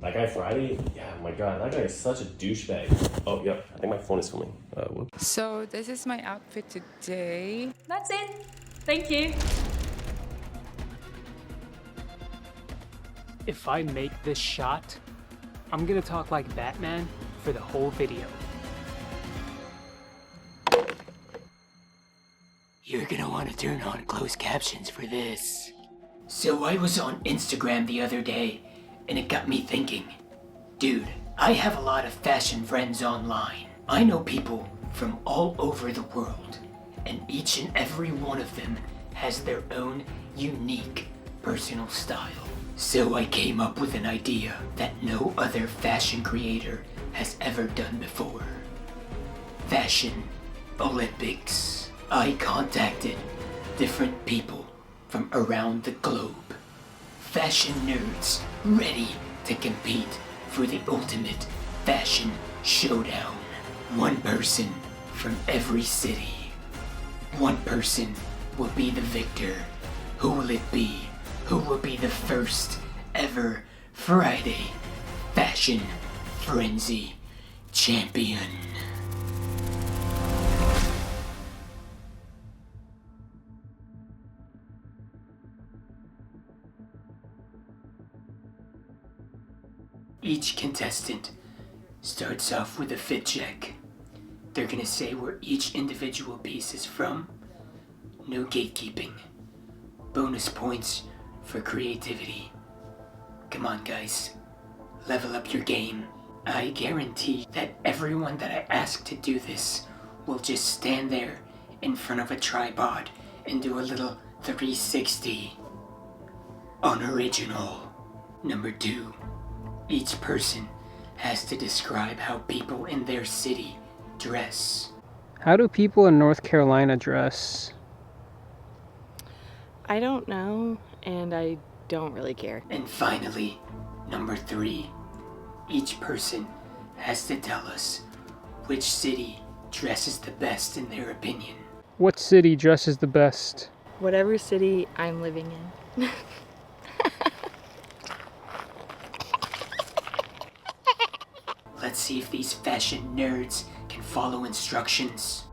That guy Friday, yeah, my God, that guy is such a douchebag. Oh, yep, I think my phone is filming. Whoops. So this is my outfit today. That's it. Thank you. If I make this shot, I'm gonna talk like Batman for the whole video. You're gonna want to turn on closed captions for this. So I was on Instagram the other day, and it got me thinking. Dude, I have a lot of fashion friends online. I know people from all over the world, and each and every one of them has their own unique personal style. So I came up with an idea that no other fashion creator has ever done before. Fashion Olympics. I contacted different people from around the globe. Fashion nerds ready to compete for the ultimate fashion showdown. One person from every city. One person will be the victor. Who will it be? Who will be the first ever Friday Fashion Frenzy champion? Each contestant starts off with a fit check. They're gonna say where each individual piece is from. No gatekeeping. Bonus points for creativity. Come on, guys. Level up your game. I guarantee that everyone that I ask to do this will just stand there in front of a tripod and do a little 360. Unoriginal. Number 2. Each person has to describe how people in their city dress. How do people in North Carolina dress? I don't know, and I don't really care. And finally, number 3. Each person has to tell us which city dresses the best in their opinion. What city dresses the best? Whatever city I'm living in. Let's see if these fashion nerds can follow instructions.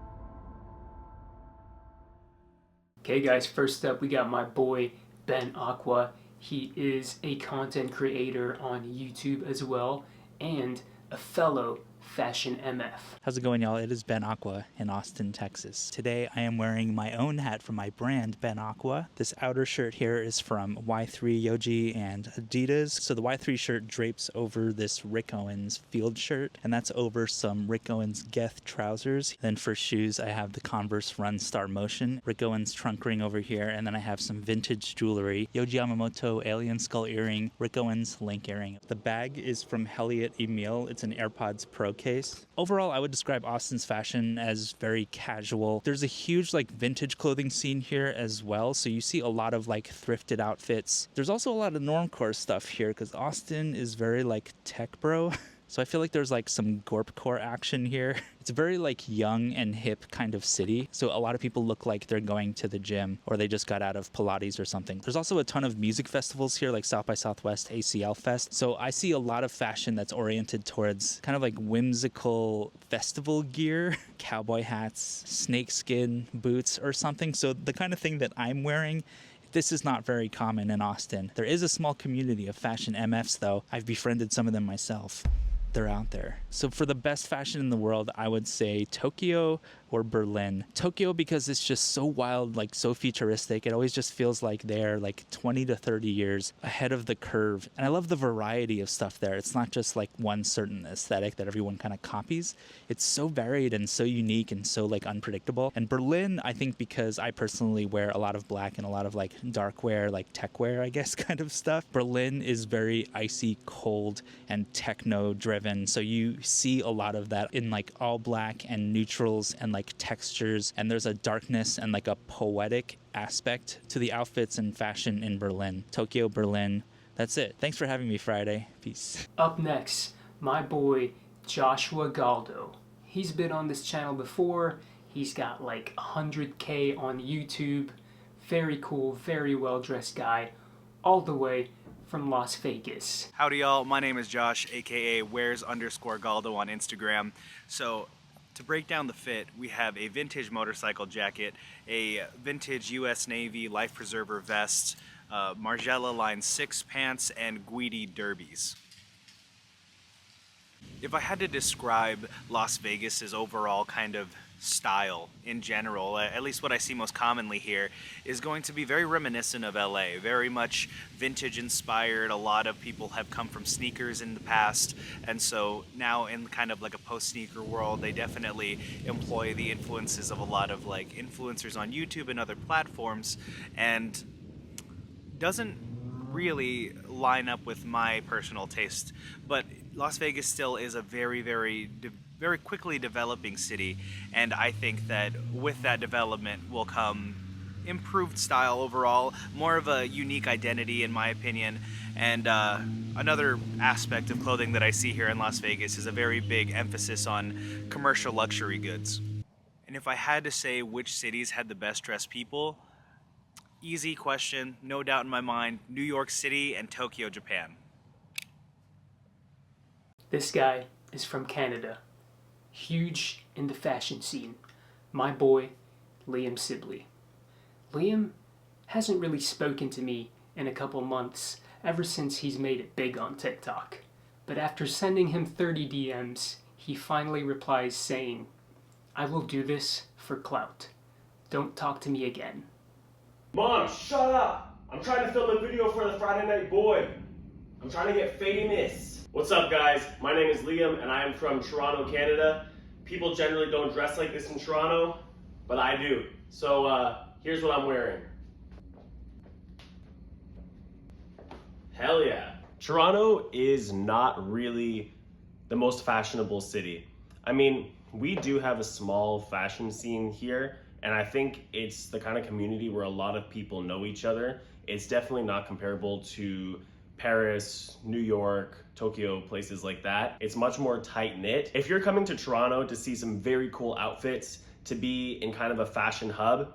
Okay guys, first up we got my boy Ben Aqua. He is a content creator on YouTube as well, and a fellow Fashion MF. How's it going, y'all? It is Ben Aqua in Austin, Texas. Today I am wearing my own hat from my brand, Ben Aqua. This outer shirt here is from Y3 Yoji and Adidas. So the Y3 shirt drapes over this Rick Owens field shirt, and that's over some Rick Owens Geth trousers. Then for shoes, I have the Converse Run Star Motion, Rick Owens trunk ring over here, and then I have some vintage jewelry, Yoji Yamamoto alien skull earring, Rick Owens link earring. The bag is from Helliot Emile. It's an AirPods Pro case. Overall, I would describe Austin's fashion as very casual. There's a huge vintage clothing scene here as well, so you see a lot of thrifted outfits. There's also a lot of normcore stuff here because Austin is very tech bro. So I feel like there's some gorpcore action here. It's a very young and hip kind of city. So a lot of people look like they're going to the gym or they just got out of Pilates or something. There's also a ton of music festivals here like South by Southwest, ACL Fest. So I see a lot of fashion that's oriented towards kind of whimsical festival gear, cowboy hats, snakeskin boots or something. So the kind of thing that I'm wearing, this is not very common in Austin. There is a small community of fashion MFs though. I've befriended some of them myself. They're out there. So for the best fashion in the world, I would say Tokyo or Berlin. Tokyo because it's just so wild, so futuristic. It always just feels like they're 20 to 30 years ahead of the curve. And I love the variety of stuff there. It's not just one certain aesthetic that everyone kind of copies. It's so varied and so unique and so unpredictable. And Berlin, I think because I personally wear a lot of black and a lot of dark wear, tech wear, I guess, kind of stuff. Berlin is very icy cold and techno driven. So you see a lot of that in all black and neutrals and textures, and there's a darkness and a poetic aspect to the outfits and fashion in Berlin. Tokyo, Berlin. That's it. Thanks for having me Friday. Peace. Up next, my boy Joshua Galdo. He's been on this channel before. He's got 100K on YouTube. Very cool, very well dressed guy, all the way from Las Vegas. Howdy y'all, my name is Josh, aka wears_Galdo on Instagram. So to break down the fit, we have a vintage motorcycle jacket, a vintage US Navy life preserver vest, Margiela line 6 pants, and Guidi derbies. If I had to describe Las Vegas's overall kind of style in general, at least what I see most commonly here, is going to be very reminiscent of LA, very much vintage inspired. A lot of people have come from sneakers in the past, and so now in kind of like a post-sneaker world, they definitely employ the influences of a lot of like influencers on YouTube and other platforms, and doesn't really line up with my personal taste. But Las Vegas still is a very quickly developing city, and I think that with that development will come improved style overall, more of a unique identity in my opinion. And another aspect of clothing that I see here in Las Vegas is a very big emphasis on commercial luxury goods. And if I had to say which cities had the best dressed people, easy question, no doubt in my mind, New York City and Tokyo, Japan. This guy is from Canada, huge in the fashion scene. My boy, Liam Sibley. Liam hasn't really spoken to me in a couple months ever since he's made it big on TikTok. But after sending him 30 DMs, he finally replies saying, "I will do this for clout. Don't talk to me again." Mom, shut up! I'm trying to film a video for the Friday Night Boy. I'm trying to get famous. What's up, guys? My name is Liam, and I am from Toronto, Canada. People generally don't dress like this in Toronto, but I do. So here's what I'm wearing. Hell yeah. Toronto is not really the most fashionable city. I mean, we do have a small fashion scene here, and I think it's the kind of community where a lot of people know each other. It's definitely not comparable to Paris, New York, Tokyo, places like that. It's much more tight-knit. If you're coming to Toronto to see some very cool outfits, to be in kind of a fashion hub,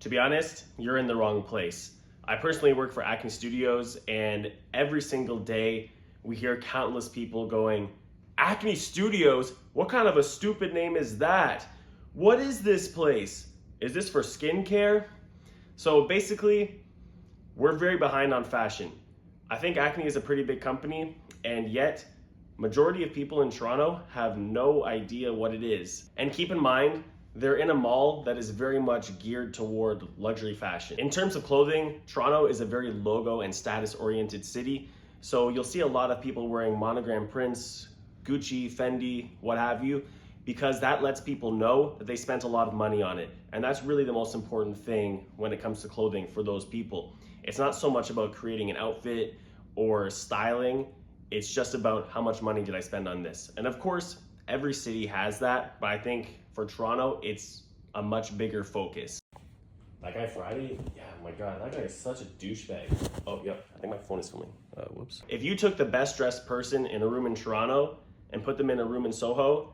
to be honest, you're in the wrong place. I personally work for Acne Studios, and every single day we hear countless people going, "Acne Studios? What kind of a stupid name is that? What is this place? Is this for skincare?" So basically, we're very behind on fashion. I think Acne is a pretty big company, and yet majority of people in Toronto have no idea what it is. And keep in mind, they're in a mall that is very much geared toward luxury fashion. In terms of clothing, Toronto is a very logo and status oriented city. So you'll see a lot of people wearing monogram prints, Gucci, Fendi, what have you, because that lets people know that they spent a lot of money on it. And that's really the most important thing when it comes to clothing for those people. It's not so much about creating an outfit or styling, it's just about how much money did I spend on this. And of course, every city has that, but I think for Toronto, it's a much bigger focus. That guy Friday, yeah, my God, that guy is such a douchebag. Oh, yep, I think my phone is filming. Whoops. If you took the best dressed person in a room in Toronto and put them in a room in Soho,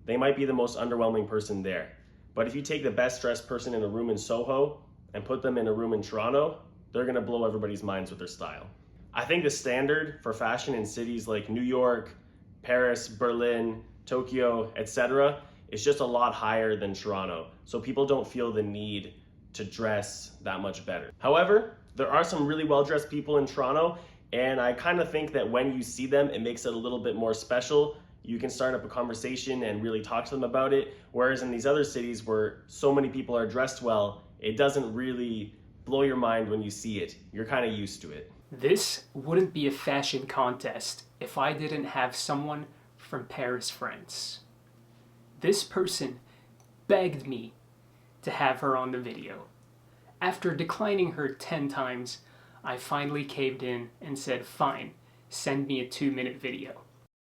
they might be the most underwhelming person there. But if you take the best dressed person in a room in Soho and put them in a room in Toronto, they're gonna blow everybody's minds with their style. I think the standard for fashion in cities like New York, Paris, Berlin, Tokyo, etc. is just a lot higher than Toronto. So people don't feel the need to dress that much better. However, there are some really well-dressed people in Toronto, and I kind of think that when you see them, it makes it a little bit more special. You can start up a conversation and really talk to them about it. Whereas in these other cities where so many people are dressed well, it doesn't really blow your mind when you see it. You're kind of used to it. This wouldn't be a fashion contest if I didn't have someone from Paris, France. This person begged me to have her on the video. After declining her 10 times, I finally caved in and said, "Fine, send me a 2-minute video."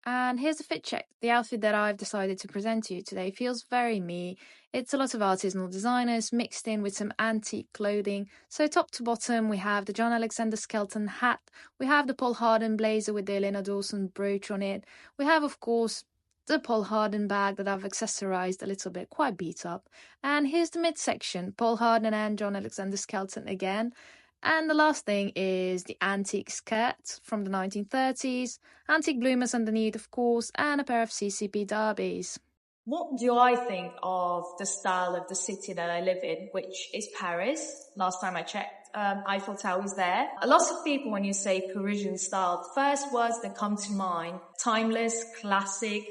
And here's a fit check. The outfit that I've decided to present to you today feels very me. It's a lot of artisanal designers mixed in with some antique clothing. So top to bottom, we have the John Alexander Skelton hat. We have the Paul Harden blazer with the Elena Dawson brooch on it. We have, of course, the Paul Harden bag that I've accessorized a little bit, quite beat up. And here's the midsection, Paul Harden and John Alexander Skelton again. And the last thing is the antique skirt from the 1930s, antique bloomers underneath, of course, and a pair of CCP derbies. What do I think of the style of the city that I live in, which is Paris? Last time I checked, Eiffel Tower is there. Lots of people, when you say Parisian style, the first words that come to mind, timeless, classic,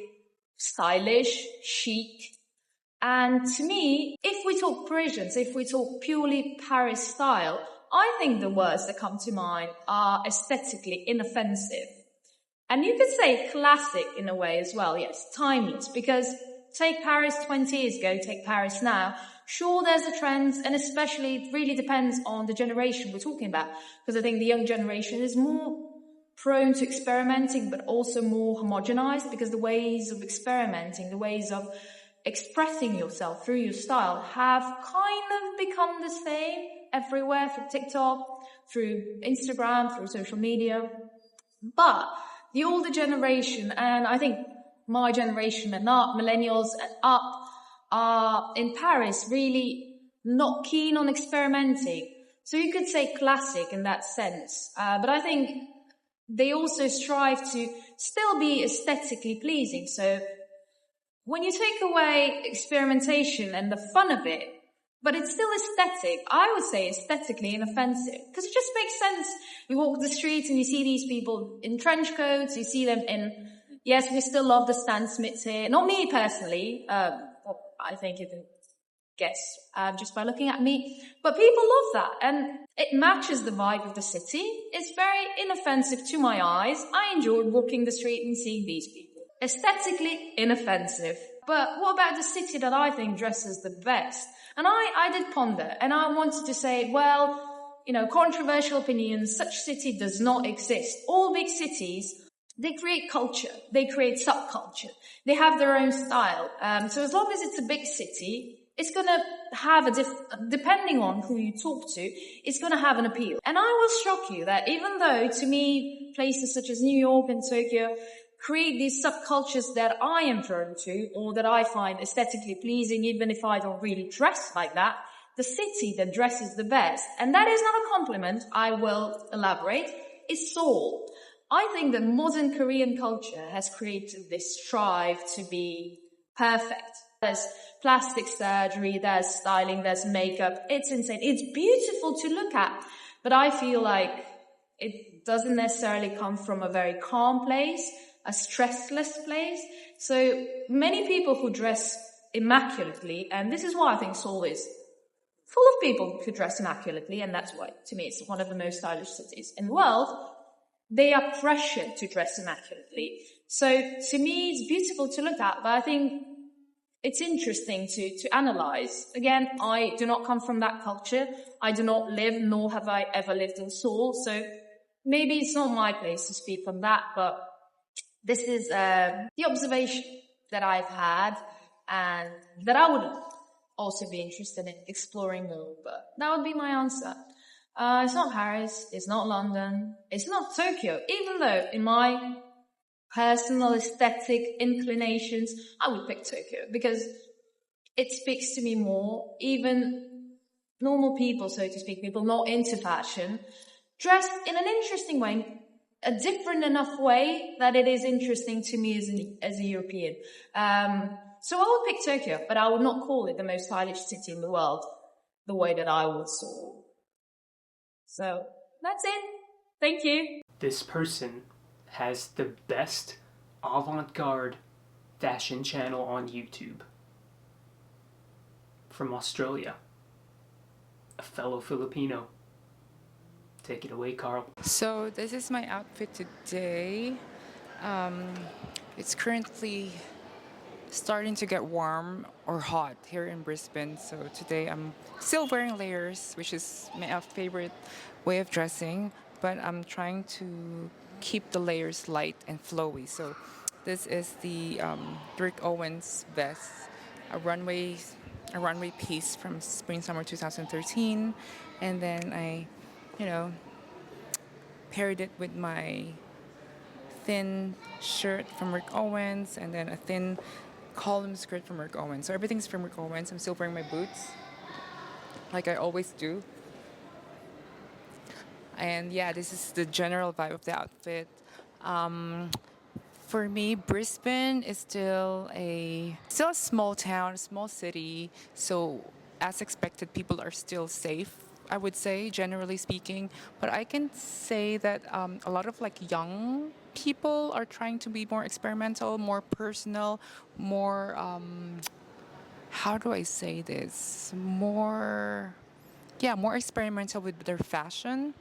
stylish, chic. And to me, if we talk Parisians, if we talk purely Paris style, I think the words that come to mind are aesthetically inoffensive. And you could say classic in a way as well, yes, timeless, because take Paris 20 years ago, take Paris now. Sure, there's the trends, and especially it really depends on the generation we're talking about, because I think the young generation is more prone to experimenting, but also more homogenized, because the ways of experimenting, the ways of expressing yourself through your style have kind of become the same everywhere, through TikTok, through Instagram, through social media. But the older generation, and I think my generation and up, millennials and up, are in Paris really not keen on experimenting. So you could say classic in that sense. But I think they also strive to still be aesthetically pleasing. So when you take away experimentation and the fun of it, but it's still aesthetic, I would say aesthetically inoffensive, because it just makes sense. You walk the streets and you see these people in trench coats, you see them in, yes, we still love the Stan Smiths here. Not me personally, I think you can guess just by looking at me, but people love that, and it matches the vibe of the city. It's very inoffensive to my eyes. I enjoyed walking the street and seeing these people. Aesthetically inoffensive. But what about the city that I think dresses the best? And I did ponder, and I wanted to say, well, controversial opinions, such city does not exist. All big cities, they create culture, they create subculture, they have their own style. So as long as it's a big city, it's going to have depending on who you talk to, it's going to have an appeal. And I will shock you that even though, to me, places such as New York and Tokyo create these subcultures that I am prone to, or that I find aesthetically pleasing, even if I don't really dress like that, the city that dresses the best, and that is not a compliment, I will elaborate, is Seoul. I think that modern Korean culture has created this strive to be perfect. There's plastic surgery, there's styling, there's makeup. It's insane. It's beautiful to look at, but I feel like it doesn't necessarily come from a very calm place, a stressless place. So many people who dress immaculately, and this is why I think Seoul is full of people who dress immaculately, and that's why, to me, it's one of the most stylish cities in the world. They are pressured to dress immaculately. So to me, it's beautiful to look at, but I think it's interesting to analyze. Again, I do not come from that culture. I do not live, nor have I ever lived in Seoul. So maybe it's not my place to speak on that, but this is the observation that I've had and that I would also be interested in exploring more. But that would be my answer. It's not Paris, it's not London, it's not Tokyo, even though in my personal aesthetic inclinations, I would pick Tokyo because it speaks to me more. Even normal people, so to speak, people not into fashion, dressed in an interesting way, a different enough way that it is interesting to me as a European. So I would pick Tokyo, but I would not call it the most stylish city in the world the way that I would Seoul. So that's it. Thank you. This person has the best avant-garde fashion channel on YouTube. From Australia. A fellow Filipino. Take it away, Karl. So this is my outfit today. It's currently starting to get warm or hot here in Brisbane. So today I'm still wearing layers, which is my favorite way of dressing. But I'm trying to keep the layers light and flowy. So this is the Rick Owens vest, a runway piece from Spring/Summer 2013, and then I paired it with my thin shirt from Rick Owens, and then a thin column skirt from Rick Owens. So everything's from Rick Owens. I'm still wearing my boots, like I always do. And yeah, this is the general vibe of the outfit. For me, Brisbane is still a small town, a small city. So as expected, people are still safe, I would say, generally speaking. But I can say that a lot of like young people are trying to be more experimental, more personal, more how do I say this? More experimental with their fashion.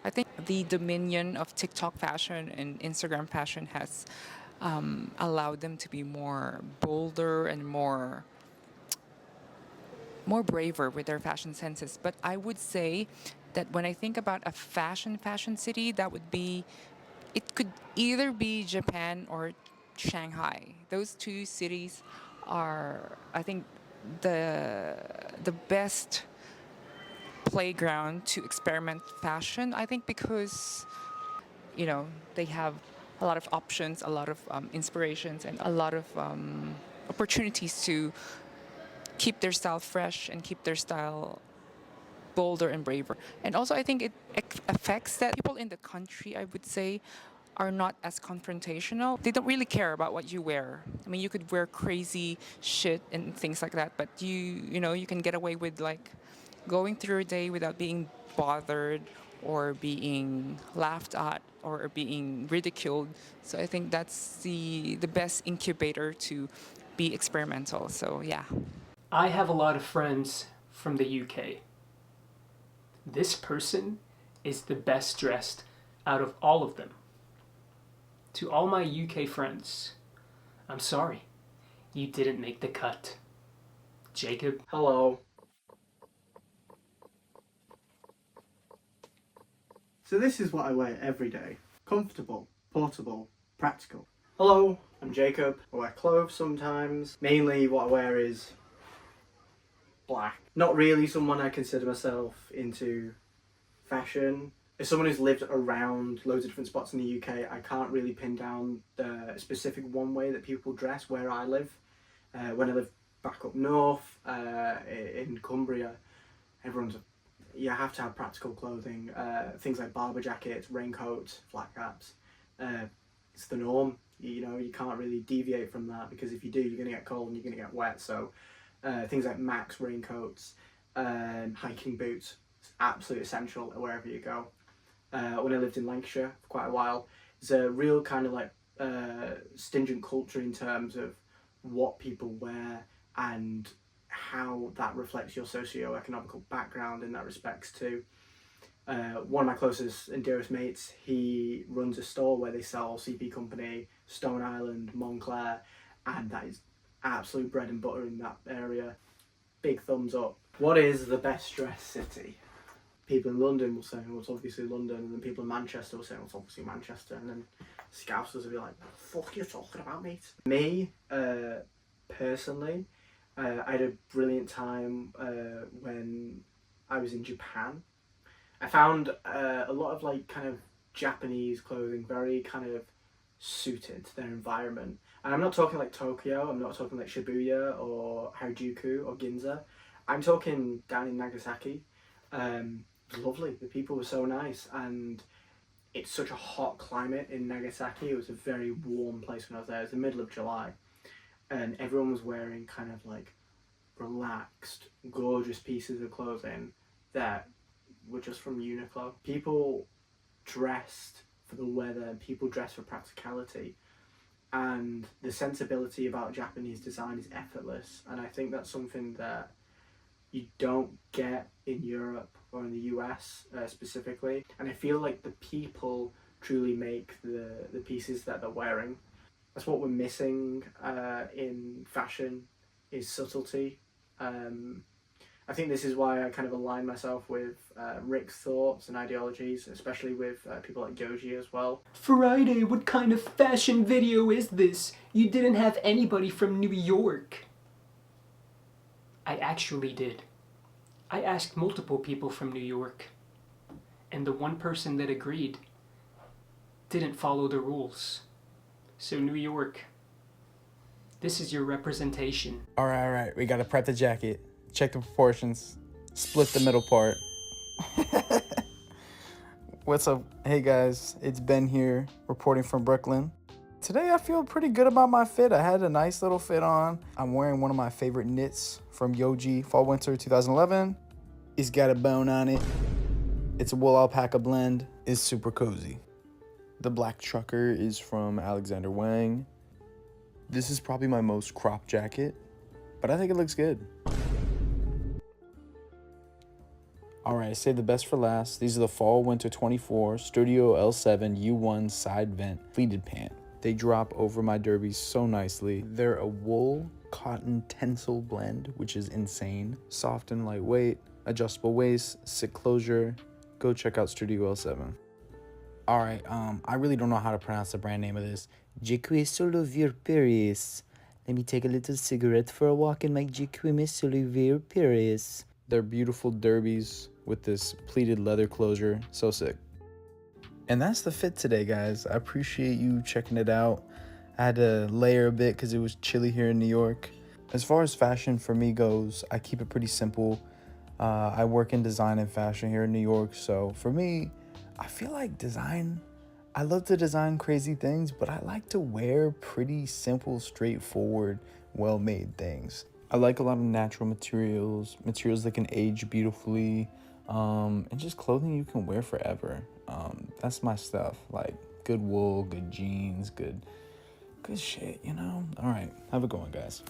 I think the dominion of TikTok fashion and Instagram fashion has allowed them to be more bolder and more braver with their fashion senses. But I would say that when I think about a fashion city, it could either be Japan or Shanghai. Those two cities are, I think, the best playground to experiment fashion. I think because they have a lot of options, a lot of inspirations, and a lot of opportunities to keep their style fresh and keep their style bolder and braver. And also, I think it affects that people in the country, I would say, are not as confrontational. They don't really care about what you wear. I mean, you could wear crazy shit and things like that, but you can get away with like going through your day without being bothered or being laughed at or being ridiculed. So I think that's the best incubator to be experimental. So yeah. I have a lot of friends from the UK. This person is the best dressed out of all of them. To all my UK friends, I'm sorry, you didn't make the cut. Jakob. Hello. So this is what I wear every day. Comfortable, portable, practical. Hello, I'm Jacob. I wear clothes sometimes. Mainly what I wear is black. Not really someone I consider myself into fashion. As someone who's lived around loads of different spots in the UK, I can't really pin down the specific one way that people dress where I live. When I lived back up north, in Cumbria, you have to have practical clothing, things like barber jackets, raincoats, flat caps. It's the norm. You can't really deviate from that, because if you do, you're going to get cold and you're going to get wet. So things like Max raincoats, hiking boots, it's absolutely essential wherever you go. When I lived in Lancashire for quite a while, there's a real kind of like stringent culture in terms of what people wear and how that reflects your socio-economical background in that respects too. One of my closest and dearest mates, he runs a store where they sell CP Company, Stone Island, Montclair, and that is absolute bread and butter in that area. Big thumbs up. What is the best dressed city? People in London will say, well, it's obviously London, and then people in Manchester will say, well, it's obviously Manchester, and then Scousers will be like, what the fuck are you talking about, mate? Me, personally, I had a brilliant time when I was in Japan. I found a lot of like kind of Japanese clothing very kind of suited to their environment. And I'm not talking like Tokyo, I'm not talking like Shibuya or Harajuku or Ginza. I'm talking down in Nagasaki. It was lovely, the people were so nice, and it's such a hot climate in Nagasaki. It was a very warm place when I was there. It was the middle of July, and everyone was wearing kind of like relaxed, gorgeous pieces of clothing that were just from Uniqlo. People dressed for the weather, and people dressed for practicality, and the sensibility about Japanese design is effortless, and I think that's something that you don't get in Europe or in the US specifically. And I feel like the people truly make the pieces that they're wearing. That's what we're missing in fashion, is subtlety. I think this is why I kind of align myself with Rick's thoughts and ideologies, especially with people like Goji as well. Friday, what kind of fashion video is this? You didn't have anybody from New York. I actually did. I asked multiple people from New York, and the one person that agreed didn't follow the rules. So New York, this is your representation. All right. We gotta prep the jacket. Check the proportions. Split the middle part. What's up? Hey guys, it's Ben here, reporting from Brooklyn. Today I feel pretty good about my fit. I had a nice little fit on. I'm wearing one of my favorite knits from Yoji Fall Winter 2011. It's got a bone on it. It's a wool alpaca blend. It's super cozy. The black trucker is from Alexander Wang. This is probably my most cropped jacket, but I think it looks good. Alright, I saved the best for last. These are the Fall Winter 24 Studio L7 U1 side vent pleated pant. They drop over my derbies so nicely. They're a wool cotton tensile blend, which is insane. Soft and lightweight, adjustable waist, sit closure. Go check out Studio L7. Alright, I really don't know how to pronounce the brand name of this. Je suis solo vir Paris. Let me take a little cigarette for a walk and make Je suis solo vir Paris. They're beautiful derbies with this pleated leather closure. So sick. And that's the fit today, guys. I appreciate you checking it out. I had to layer a bit because it was chilly here in New York. As far as fashion for me goes, I keep it pretty simple. I work in design and fashion here in New York. So for me, I feel like design, I love to design crazy things, but I like to wear pretty simple, straightforward, well-made things. I like a lot of natural materials that can age beautifully, and just clothing you can wear forever. That's my stuff, like good wool, good jeans, good shit, you know? All right, have a good one, guys.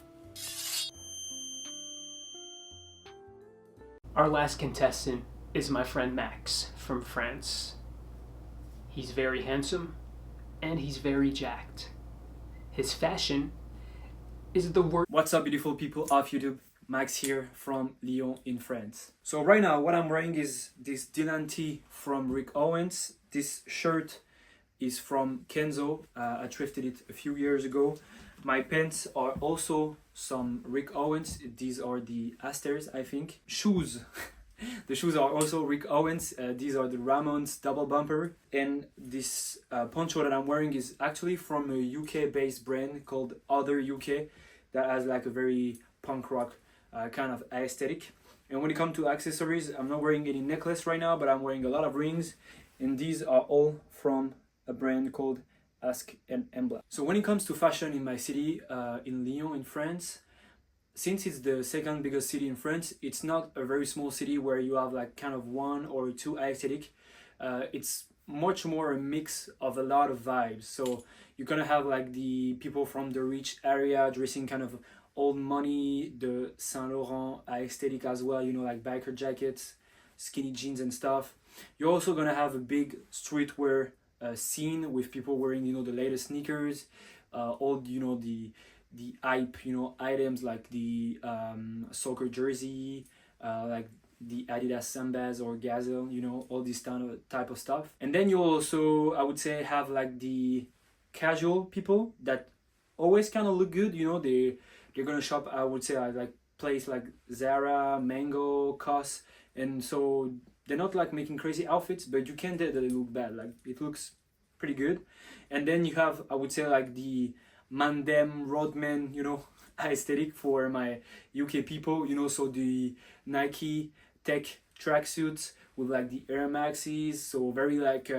Our last contestant is my friend Max from France. He's very handsome and he's very jacked. His fashion is the word. What's up, beautiful people of YouTube? Max here from Lyon in France. So right now what I'm wearing is this Dylan tee from Rick Owens. This shirt is from Kenzo. I thrifted it a few years ago. My pants are also some Rick Owens. These are the Asters, I think. Shoes. The shoes are also Rick Owens. These are the Ramones double bumper. And this poncho that I'm wearing is actually from a UK based brand called Other UK that has like a very punk rock kind of aesthetic. And when it comes to accessories, I'm not wearing any necklace right now, but I'm wearing a lot of rings, and these are all from a brand called Ask and Embla. So when it comes to fashion in my city, in Lyon in France, since it's the second biggest city in France, it's not a very small city where you have like kind of one or two aesthetic. It's much more a mix of a lot of vibes. So you're gonna have like the people from the rich area dressing kind of old money, the Saint Laurent aesthetic as well, you know, like biker jackets, skinny jeans and stuff. You're also gonna have a big streetwear scene with people wearing, you know, the latest sneakers, all, you know, the hype, you know, items like the soccer jersey, like the Adidas Sambas or Gazelle, you know, all this type of stuff. And then you also, I would say, have like the casual people that always kind of look good, you know, they're gonna shop, I would say, at like place like Zara, Mango, COS, and so they're not like making crazy outfits, but you can't tell that they look bad. Like it looks pretty good. And then you have, I would say, like the Mandem Roadman, you know, aesthetic for my UK people, you know, so the Nike Tech tracksuits with like the Air Maxes, so very like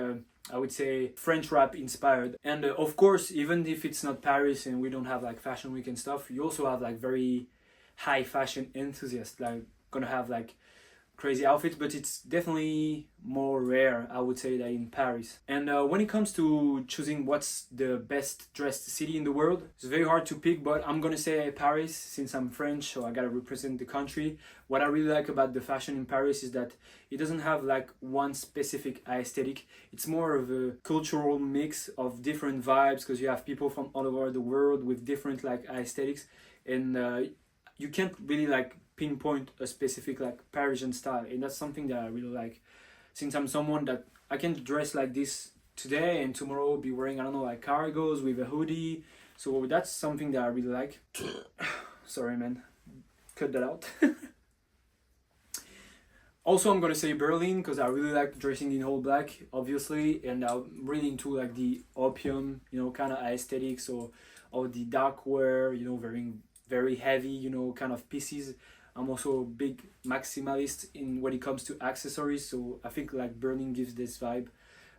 I would say French rap inspired. And of course, even if it's not Paris and we don't have like fashion week and stuff, you also have like very high fashion enthusiasts like gonna have like crazy outfits, but it's definitely more rare, I would say, than in Paris. And when it comes to choosing what's the best dressed city in the world, it's very hard to pick, but I'm gonna say Paris since I'm French, so I gotta represent the country. What I really like about the fashion in Paris is that it doesn't have like one specific aesthetic. It's more of a cultural mix of different vibes, because you have people from all over the world with different like aesthetics, and you can't really like pinpoint a specific like Parisian style, and that's something that I really like, since I'm someone that I can dress like this today and tomorrow be wearing, I don't know, like cargos with a hoodie. So that's something that I really like. Sorry man, cut that out. Also, I'm gonna say Berlin, because I really like dressing in all black, obviously, and I'm really into like the opium, you know, kind of aesthetic, so all the dark wear, you know, wearing very heavy, you know, kind of pieces. I'm also a big maximalist in when it comes to accessories, so I think like Berlin gives this vibe.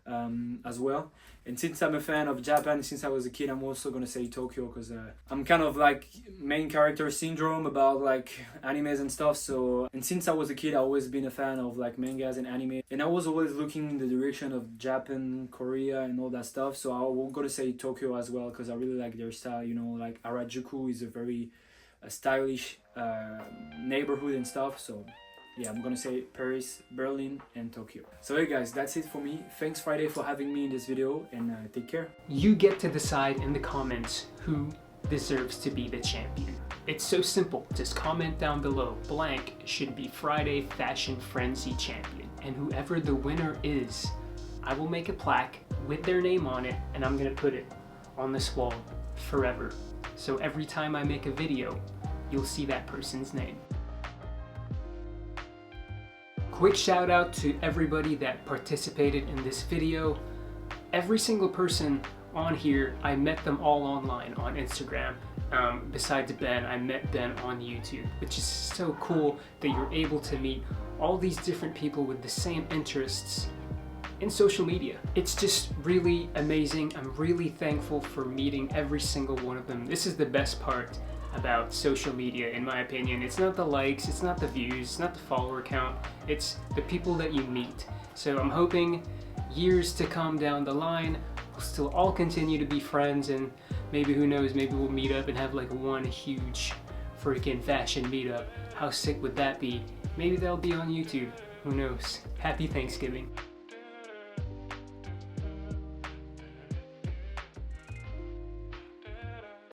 as well. And since I'm a fan of Japan since I was a kid, I'm also gonna say Tokyo, because I'm kind of like main character syndrome about like animes and stuff. So, and since I was a kid, I've always been a fan of like mangas and anime, and I was always looking in the direction of Japan, Korea, and all that stuff. So I'm gonna say Tokyo as well, because I really like their style. You know, like Harajuku is a very stylish neighborhood and stuff. So yeah, I'm gonna say Paris, Berlin, and Tokyo. So hey guys, that's it for me. Thanks Friday for having me in this video, and take care. You get to decide in the comments who deserves to be the champion. It's so simple, just comment down below, blank should be Friday Fashion Frenzy champion. And whoever the winner is, I will make a plaque with their name on it, and I'm gonna put it on this wall forever. So every time I make a video, you'll see that person's name. Quick shout out to everybody that participated in this video. Every single person on here, I met them all online on Instagram. Besides Ben, I met Ben on YouTube, which is so cool that you're able to meet all these different people with the same interests in social media. It's just really amazing. I'm really thankful for meeting every single one of them. This is the best part about social media, in my opinion. It's not the likes, it's not the views, it's not the follower count, it's the people that you meet. So I'm hoping years to come down the line, we'll still all continue to be friends, and maybe, who knows, maybe we'll meet up and have like one huge freaking fashion meetup. How sick would that be? Maybe that'll be on YouTube, who knows. Happy Thanksgiving.